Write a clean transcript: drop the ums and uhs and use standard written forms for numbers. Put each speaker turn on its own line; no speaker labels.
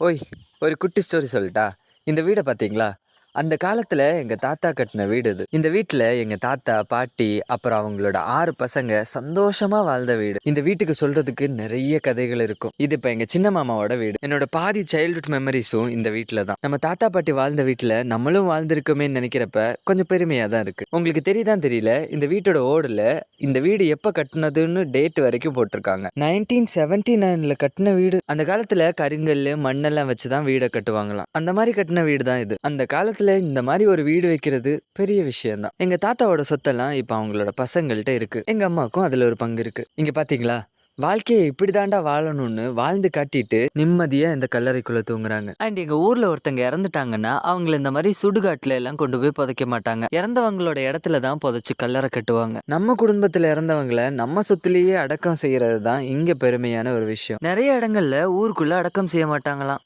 ஓய்! ஒரு குட்டி ஸ்டோரி சொல்லட்டா? இந்த வீட பார்த்தீங்களா? அந்த காலத்துல எங்க தாத்தா கட்டுன வீடு இது. இந்த வீட்ல எங்க தாத்தா, பாட்டி, அப்புறம் அவங்களோட 6 பசங்க சந்தோஷமா வாழ்ந்த வீடு. இந்த வீட்டுக்கு சொல்றதுக்கு நெறைய கதைகள் இருக்கும். இது இப்ப எங்க சின்ன மாமாவோட வீடு. என்னோட பாதி சைல்ட்ஹுட் மெமரீஸும் இந்த வீட்ல தான். நம்ம தாத்தா, பாட்டி வாழ்ந்த வீட்ல நம்மளும் வாழ்ந்திருக்கோமேன்னு நெனைக்கிறப்ப கொஞ்சம் பெருமையா தான் இருக்கு. உங்களுக்கு தெரியுதான்னு தெரியல, இந்த வீட்டோட ஓடுல இந்த வீடு எப்ப கட்டுனதுன்னு டேட் வரைக்கும் போட்டிருக்காங்க. 1979ல கட்டுன வீடு. அந்த காலத்துல கருங்கல்லு, மண்ணெல்லாம் வச்சு தான் வீட கட்டுவாங்களாம். அந்த மாரி கட்டுன வீடு தான் இது. அந்த காலத்துல இந்த மாரி ஒரு வீடு வைக்கிறது பெரிய விஷயம் தான். எங்க தாத்தாவோட சொத்தெல்லாம் இப்ப அவங்களோட பசங்கள்ட்ட இருக்கு. எங்க அம்மாவுக்கும் அதுல ஒரு பங்கு இருக்கு. இங்க பாத்தீங்களா? வாழ்க்கைய இப்படி தாண்டா வாழணும்னு வாழ்ந்து காட்டிட்டு நிம்மதியா இந்த கல்லறைக்குள்ள தூங்குறாங்க. அண்ட் எங்க ஊர்ல ஒருத்தங்க இறந்துட்டாங்கன்னா அவங்கள இந்த மாதிரி சுடுகாட்டுல எல்லாம் கொண்டு போய் புதைக்க மாட்டாங்க. இறந்தவங்களோட இடத்துல தான் புதைச்சு கல்லறை கட்டுவாங்க. நம்ம குடும்பத்துல இறந்தவங்கள நம்ம சொத்துலயே அடக்கம் செய்யறது தான் இங்க பெருமையான ஒரு விஷயம். நிறைய இடங்கள்ல ஊருக்குள்ள அடக்கம் செய்ய மாட்டாங்களாம்.